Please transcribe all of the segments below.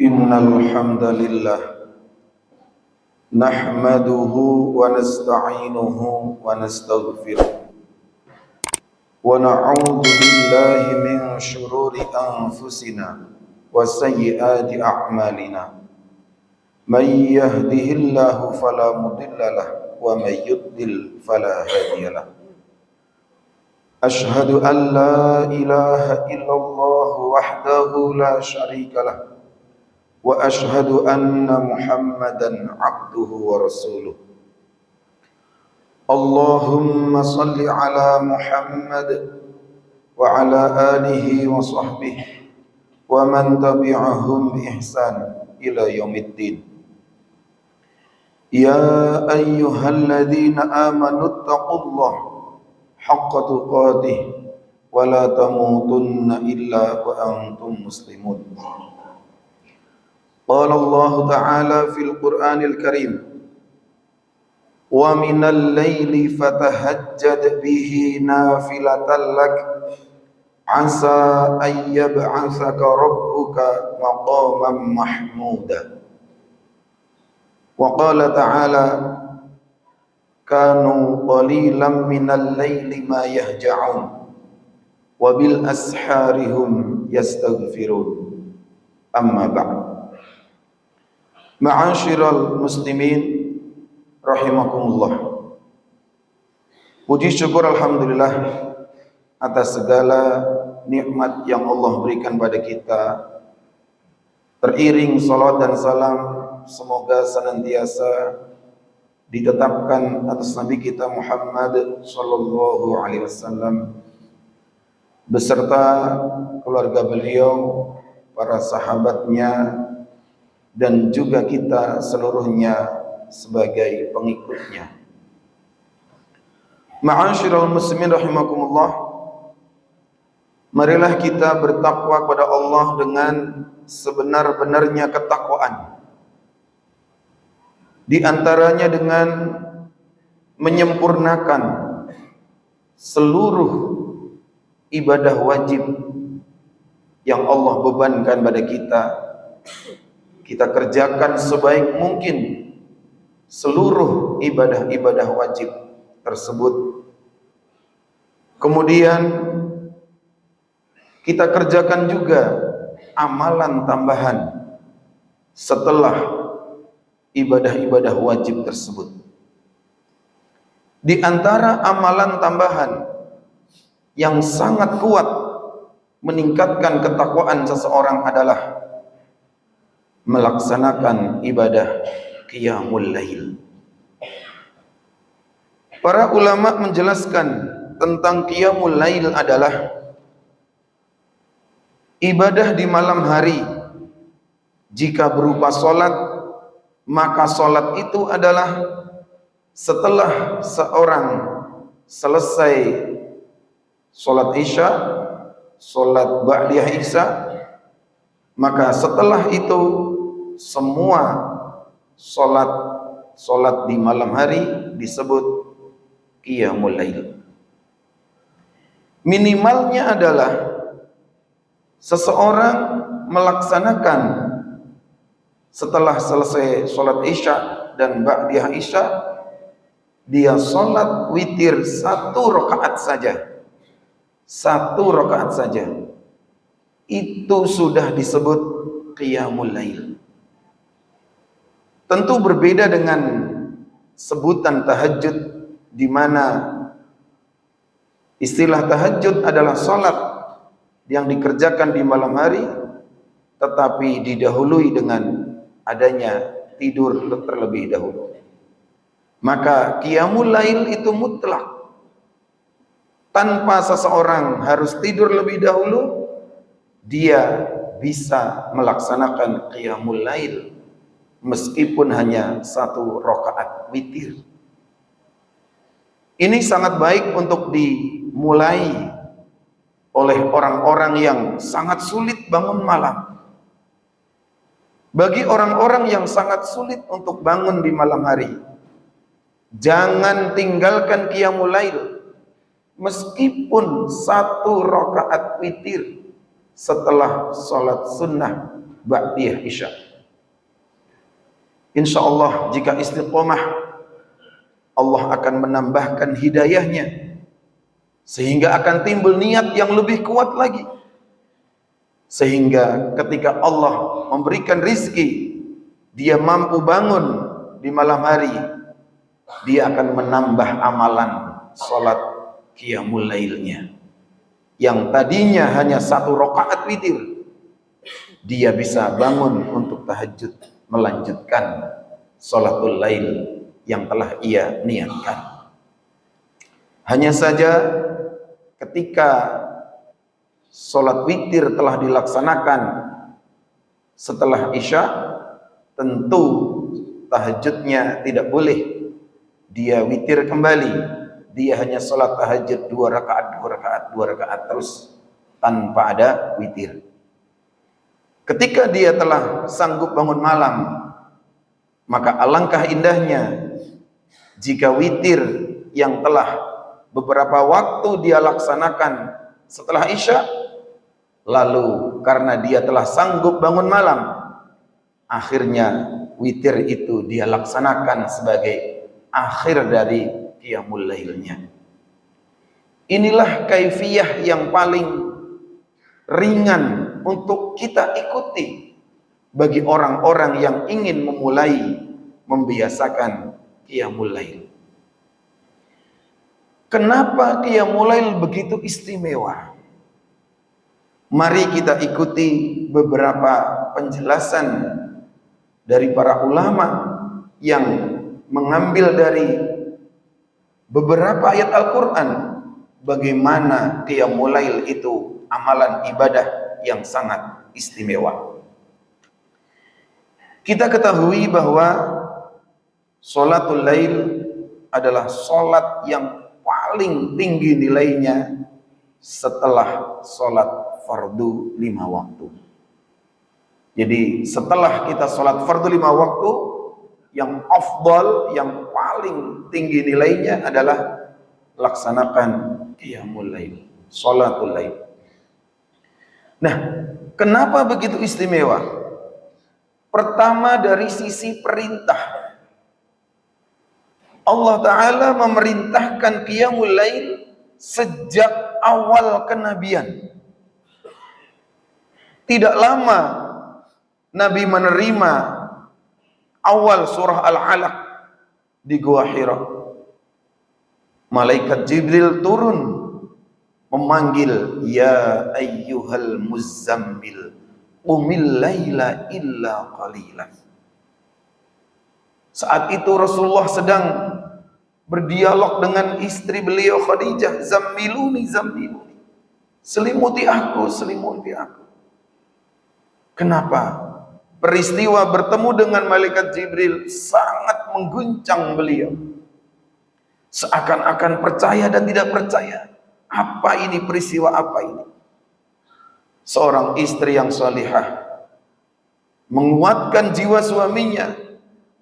Innal hamdalillah nahmaduhu wa nasta'inuhu wa nastaghfiruh wa na'udzu billahi min shururi anfusina wa sayyiati a'malina. May yahdihillahu fala mudilla lahu wa may yudlil fala hadiya lahu. Ashhadu an la ilaha illallah wahdahu la syarika lahu wa ashhadu anna Muhammadan abduhu wa rasuluh. Allahumma salli ala Muhammad wa ala alihi wa sahbihi wa man tabi'ahum bi ihsan ila yaumiddin. Ya ayyuhalladzina amanu taqullaha haqqa tuqatih wa la tamutunna illa wa antum muslimun. Qala Allah Ta'ala fil Qur'anil Karim, wa minal laili fatahajjad bihi nafilatan lak asa an yab'atsaka rabbuka maqaman mahmuda. Wa qala ta'ala, kanu qalilan minal laili ma yahja'un wa bil asharihum yastaghfirun. Amma ba'd. Ma'asyiral muslimin rahimakumullah. Puji syukur alhamdulillah atas segala nikmat yang Allah berikan pada kita. Teriring salawat dan salam semoga senantiasa ditetapkan atas Nabi kita Muhammad sallallahu alaihi wasallam beserta keluarga beliau, para sahabatnya, dan juga kita seluruhnya sebagai pengikutnya. Ma'asyiral muslimin rahimakumullah, marilah kita bertakwa kepada Allah dengan sebenar-benarnya ketakwaan. Di antaranya dengan menyempurnakan seluruh ibadah wajib yang Allah bebankan pada kita. Kita kerjakan sebaik mungkin seluruh ibadah-ibadah wajib tersebut. Kemudian kita kerjakan juga amalan tambahan setelah ibadah-ibadah wajib tersebut. Di antara amalan tambahan yang sangat kuat meningkatkan ketakwaan seseorang adalah melaksanakan ibadah qiyamul lail. Para ulama menjelaskan tentang qiyamul lail adalah ibadah di malam hari. Jika berupa salat, maka salat itu adalah setelah seorang selesai salat Isya, salat ba'diyah Isya, maka setelah itu semua salat di malam hari disebut qiyamul lail. Minimalnya adalah seseorang melaksanakan setelah selesai salat Isya dan ba'diyah Isya, dia salat witir 1 rakaat saja. 1 rakaat saja. Itu sudah disebut qiyamul lail. Tentu berbeda dengan sebutan tahajud, di mana istilah tahajud adalah salat yang dikerjakan di malam hari tetapi didahului dengan adanya tidur terlebih dahulu. Maka qiyamul lail itu mutlak. Tanpa seseorang harus tidur lebih dahulu, dia bisa melaksanakan qiyamul lail meskipun hanya 1 rakaat witir. Ini sangat baik untuk dimulai oleh orang-orang yang sangat sulit bangun malam. Bagi orang-orang yang sangat sulit untuk bangun di malam hari, jangan tinggalkan qiyamul lail meskipun 1 rakaat witir setelah sholat sunnah ba'diyah isya. Insya Allah jika istiqomah, Allah akan menambahkan hidayahnya sehingga akan timbul niat yang lebih kuat lagi, sehingga ketika Allah memberikan rizki, dia mampu bangun di malam hari, dia akan menambah amalan sholat qiyamul lailnya. Yang tadinya hanya 1 rakaat witir, dia bisa bangun untuk tahajud, melanjutkan sholatul lail yang telah ia niatkan. Hanya saja ketika sholat witir telah dilaksanakan setelah isya, tentu tahajudnya tidak boleh dia witir kembali. Dia hanya sholat tahajud 2 rakaat terus tanpa ada witir. Ketika dia telah sanggup bangun malam, maka alangkah indahnya jika witir yang telah beberapa waktu dia laksanakan setelah isya, lalu karena dia telah sanggup bangun malam, akhirnya witir itu dia laksanakan sebagai akhir dari qiyamul lailnya. Inilah kaifiyah yang paling ringan untuk kita ikuti bagi orang-orang yang ingin memulai membiasakan qiyamul lail. Kenapa qiyamul lail begitu istimewa? Mari kita ikuti beberapa penjelasan dari para ulama yang mengambil dari beberapa ayat Al-Quran bagaimana qiyamul lail itu amalan ibadah yang sangat istimewa. Kita ketahui bahwa sholatul lail adalah sholat yang paling tinggi nilainya setelah sholat fardu 5 waktu. Jadi setelah kita sholat fardu 5 waktu, yang afdal, yang paling tinggi nilainya adalah laksanakan qiyamul lail, sholatul lail. Nah, kenapa begitu istimewa? Pertama dari sisi perintah. Allah Ta'ala memerintahkan qiyamul lail sejak awal kenabian. Tidak lama Nabi menerima awal surah Al-Alaq di Gua Hira. Malaikat Jibril turun memanggil, ya ayyuhal muzammil qumil laila illa qalilan. Saat itu Rasulullah sedang berdialog dengan istri beliau Khadijah, zammiluni zammiluni, selimuti aku, selimuti aku. Kenapa? Peristiwa bertemu dengan malaikat Jibril sangat mengguncang beliau. Seakan-akan percaya dan tidak percaya. Apa ini peristiwa apa ini? Seorang istri yang salihah menguatkan jiwa suaminya.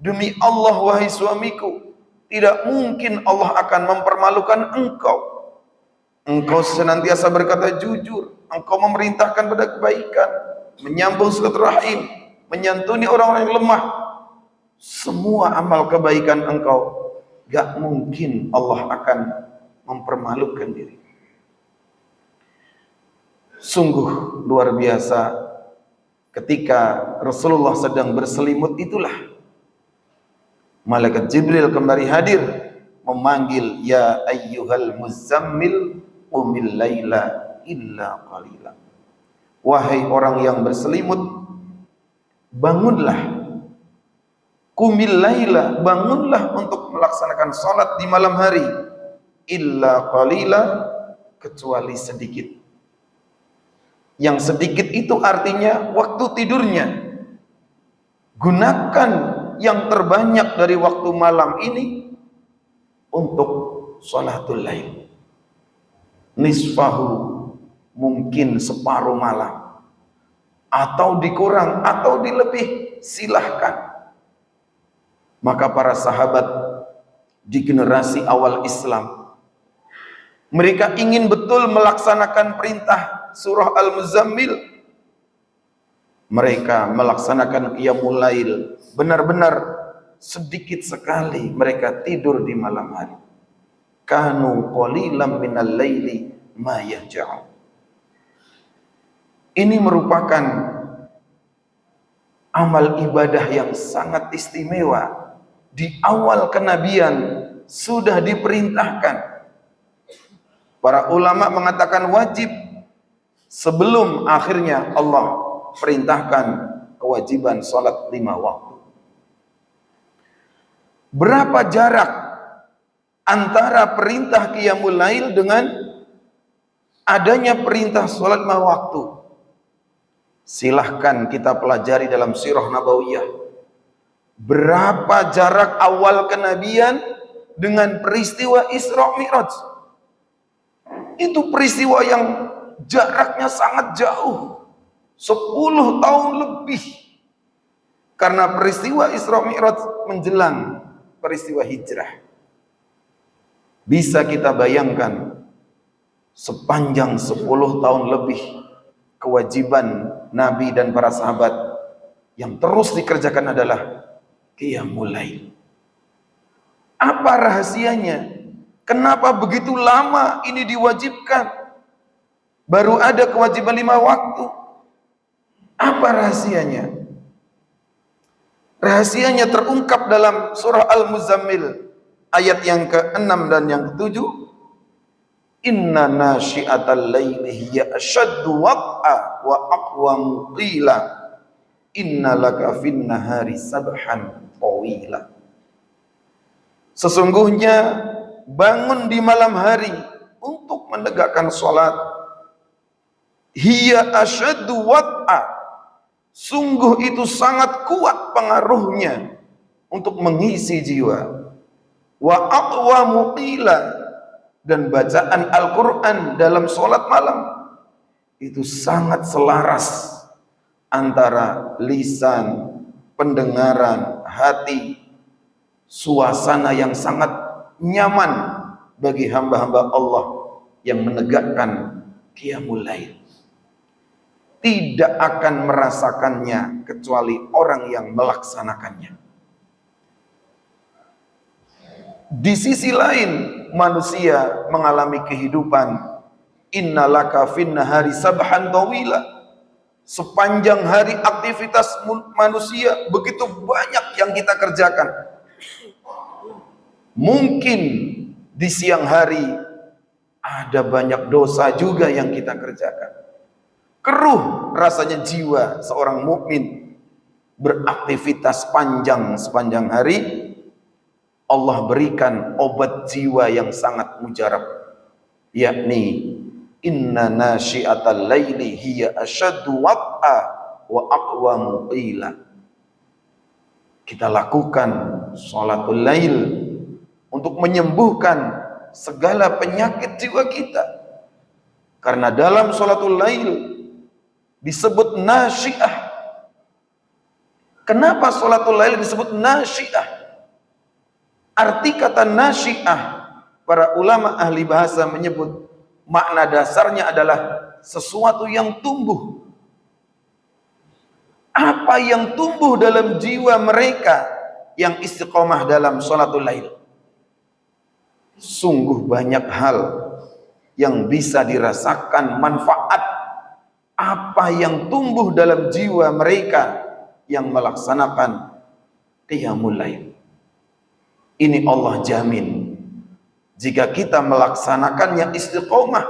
Demi Allah wahai suamiku, tidak mungkin Allah akan mempermalukan engkau. Engkau senantiasa berkata jujur, engkau memerintahkan pada kebaikan, menyambung silaturahim, menyantuni orang-orang yang lemah. Semua amal kebaikan engkau, gak mungkin Allah akan mempermalukan diri. Sungguh luar biasa ketika Rasulullah sedang berselimut itulah malaikat Jibril kembali hadir memanggil, ya ayyuhal muzammil qumil laila illa qalila. Wahai orang yang berselimut, bangunlah. Qumil laila, bangunlah untuk melaksanakan salat di malam hari. Illa qalila, kecuali sedikit. Yang sedikit itu artinya waktu tidurnya. Gunakan yang terbanyak dari waktu malam ini untuk sholatul lail. Nisfahu, mungkin separuh malam, atau dikurang atau dilebih, silahkan. Maka para sahabat di generasi awal Islam, mereka ingin betul melaksanakan perintah surah Al-Muzammil. Mereka melaksanakan qiyamul lail, benar-benar sedikit sekali mereka tidur di malam hari. Kanu qalilan minal laili ma yahja'un. Ini merupakan amal ibadah yang sangat istimewa. Di awal kenabian sudah diperintahkan. Para ulama mengatakan wajib sebelum akhirnya Allah perintahkan kewajiban salat 5 waktu. Berapa jarak antara perintah qiyamul lail dengan adanya perintah salat 5 waktu? Silahkan kita pelajari dalam sirah nabawiyah. Berapa jarak awal kenabian dengan peristiwa Isra Mi'raj? Itu peristiwa yang jaraknya sangat jauh. 10 tahun lebih. Karena peristiwa Isra Mi'raj menjelang peristiwa hijrah. Bisa kita bayangkan sepanjang 10 tahun lebih kewajiban Nabi dan para sahabat yang terus dikerjakan adalah qiyamul lail. Apa rahasianya? Kenapa begitu lama ini diwajibkan? Baru ada kewajiban 5 waktu. Apa rahasianya? Rahasianya terungkap dalam surah Al-Muzammil ayat yang ke-6 dan yang ke-7. Inna nasyi'atal laili hiya asyaddu wat'a wa aqwamu qila inna laka fin nahari sabhan tawila. Sesungguhnya bangun di malam hari untuk menegakkan salat hiya asyaddu wat'a, sungguh itu sangat kuat pengaruhnya untuk mengisi jiwa. Wa aqwamu qila, dan bacaan Al-Quran dalam sholat malam itu sangat selaras antara lisan, pendengaran, hati, suasana yang sangat nyaman bagi hamba-hamba Allah yang menegakkan qiyamul lail. Tidak akan merasakannya kecuali orang yang melaksanakannya. Di sisi lain, manusia mengalami kehidupan innalaka fin nahari sabhan tawila. Sepanjang hari aktivitas manusia begitu banyak yang kita kerjakan. Mungkin di siang hari ada banyak dosa juga yang kita kerjakan. Keruh rasanya jiwa seorang mukmin beraktivitas sepanjang hari. Allah berikan obat jiwa yang sangat mujarab, yakni inna nasyi'atal laili hiya asyaddu wat'a wa aqwamu qila. Kita lakukan sholatul lail untuk menyembuhkan segala penyakit jiwa kita. Karena dalam sholatul lail disebut nasyi'ah. Kenapa sholatul lail disebut nasyi'ah? Arti kata nasyi'ah, para ulama ahli bahasa menyebut makna dasarnya adalah sesuatu yang tumbuh. Apa yang tumbuh dalam jiwa mereka yang istiqomah dalam sholatul lail? Sungguh banyak hal yang bisa dirasakan manfaat apa yang tumbuh dalam jiwa mereka yang melaksanakan qiyamul lail. Ini Allah jamin. Jika kita melaksanakannya istiqomah,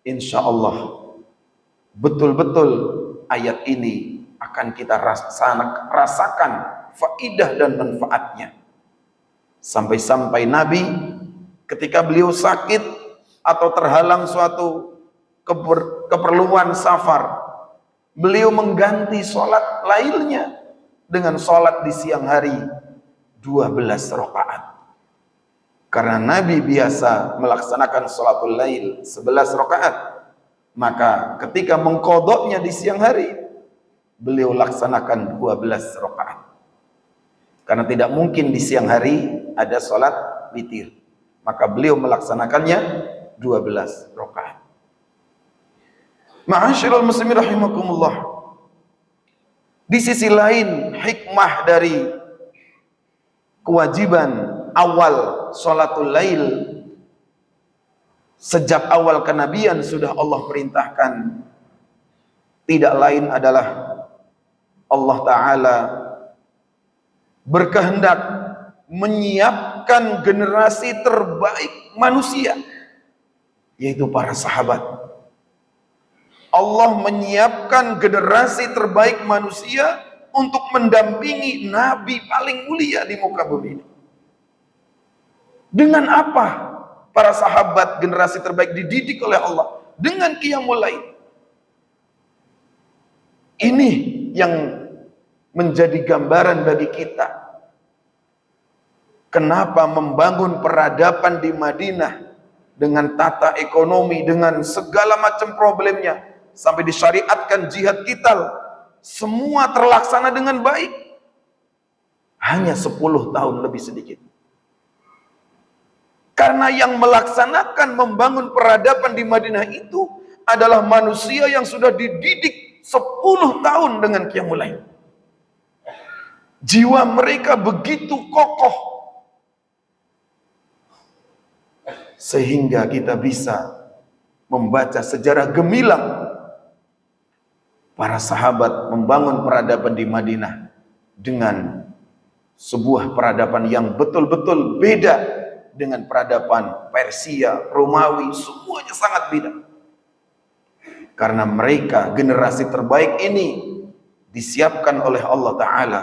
insya Allah betul-betul ayat ini akan kita rasakan faidah dan manfaatnya. Sampai-sampai Nabi ketika beliau sakit atau terhalang suatu keperluan safar, beliau mengganti sholat lailnya dengan sholat di siang hari 12 rakaat. Karena Nabi biasa melaksanakan sholatul lail 11 rakaat, maka ketika mengkodoknya di siang hari, beliau laksanakan 12 rakaat. Karena tidak mungkin di siang hari ada sholat witir, maka beliau melaksanakannya 12 rakaat. Ma'asyiral muslimin rahimakumullah. Di sisi lain, hikmah dari kewajiban awal sholatul lail, sejak awal kenabian sudah Allah perintahkan, tidak lain adalah Allah Ta'ala berkehendak menyiapkan generasi terbaik manusia, yaitu para sahabat. Allah menyiapkan generasi terbaik manusia untuk mendampingi Nabi paling mulia di muka bumi ini. Dengan apa para sahabat generasi terbaik dididik oleh Allah? Dengan qiyamul lail. Ini yang menjadi gambaran bagi kita. Kenapa membangun peradaban di Madinah dengan tata ekonomi, dengan segala macam problemnya, sampai disyariatkan jihad qital, semua terlaksana dengan baik. Hanya 10 tahun lebih sedikit. Karena yang melaksanakan membangun peradaban di Madinah itu adalah manusia yang sudah dididik 10 tahun dengan qiyamul lail. Jiwa mereka begitu kokoh, sehingga kita bisa membaca sejarah gemilang para sahabat membangun peradaban di Madinah dengan sebuah peradaban yang betul-betul beda dengan peradaban Persia, Romawi, semuanya sangat beda. Karena mereka, generasi terbaik ini disiapkan oleh Allah Ta'ala.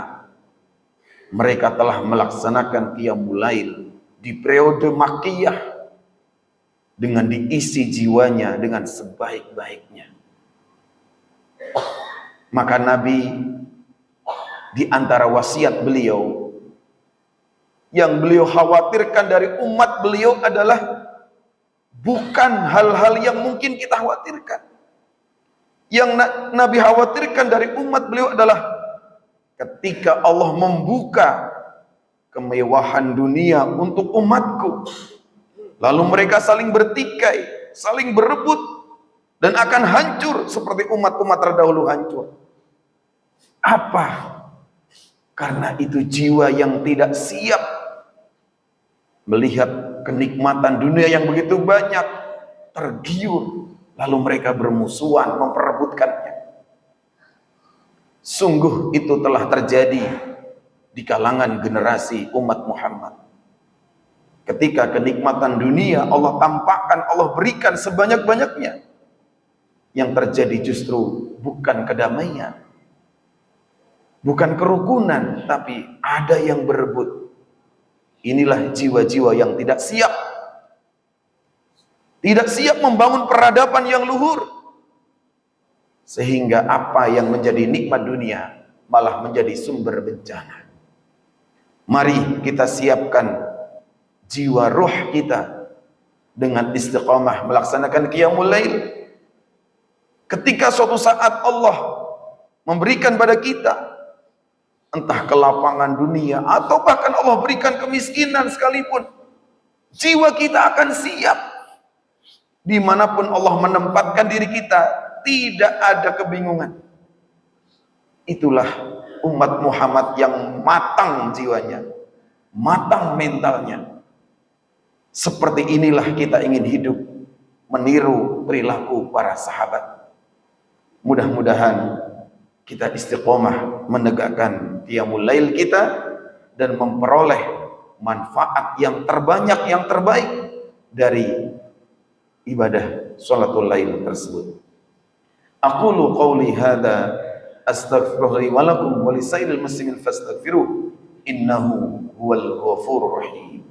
Mereka telah melaksanakan qiyamul lail di periode Makkiyah dengan diisi jiwanya dengan sebaik-baiknya. Maka Nabi, di antara wasiat beliau yang beliau khawatirkan dari umat beliau adalah bukan hal-hal yang mungkin kita khawatirkan. Yang Nabi khawatirkan dari umat beliau adalah ketika Allah membuka kemewahan dunia untuk umatku, lalu mereka saling bertikai, saling berebut, dan akan hancur seperti umat-umat terdahulu hancur. Apa? Karena itu jiwa yang tidak siap melihat kenikmatan dunia yang begitu banyak, tergiur, lalu mereka bermusuhan memperebutkannya. Sungguh itu telah terjadi di kalangan generasi umat Muhammad. Ketika kenikmatan dunia Allah tampakkan, Allah berikan sebanyak-banyaknya, yang terjadi justru bukan kedamaian, bukan kerukunan, tapi ada yang berebut. Inilah jiwa-jiwa yang tidak siap. Tidak siap membangun peradaban yang luhur. Sehingga apa yang menjadi nikmat dunia malah menjadi sumber bencana. Mari kita siapkan jiwa ruh kita dengan istiqamah melaksanakan qiyamul lail. Ketika suatu saat Allah memberikan pada kita entah kelapangan dunia atau bahkan Allah berikan kemiskinan sekalipun, jiwa kita akan siap. Dimanapun Allah menempatkan diri kita, tidak ada kebingungan. Itulah umat Muhammad yang matang jiwanya, matang mentalnya. Seperti inilah kita ingin hidup, meniru perilaku para sahabat. Mudah-mudahan kita istiqomah menegakkan qiyamul lail kita dan memperoleh manfaat yang terbanyak, yang terbaik dari ibadah sholatul lail tersebut. Aqulu qawli hadza astaghfirullahi wa lakum wa lisairil muslimin fastaghfiruh innahu huwal ghafurur rahim.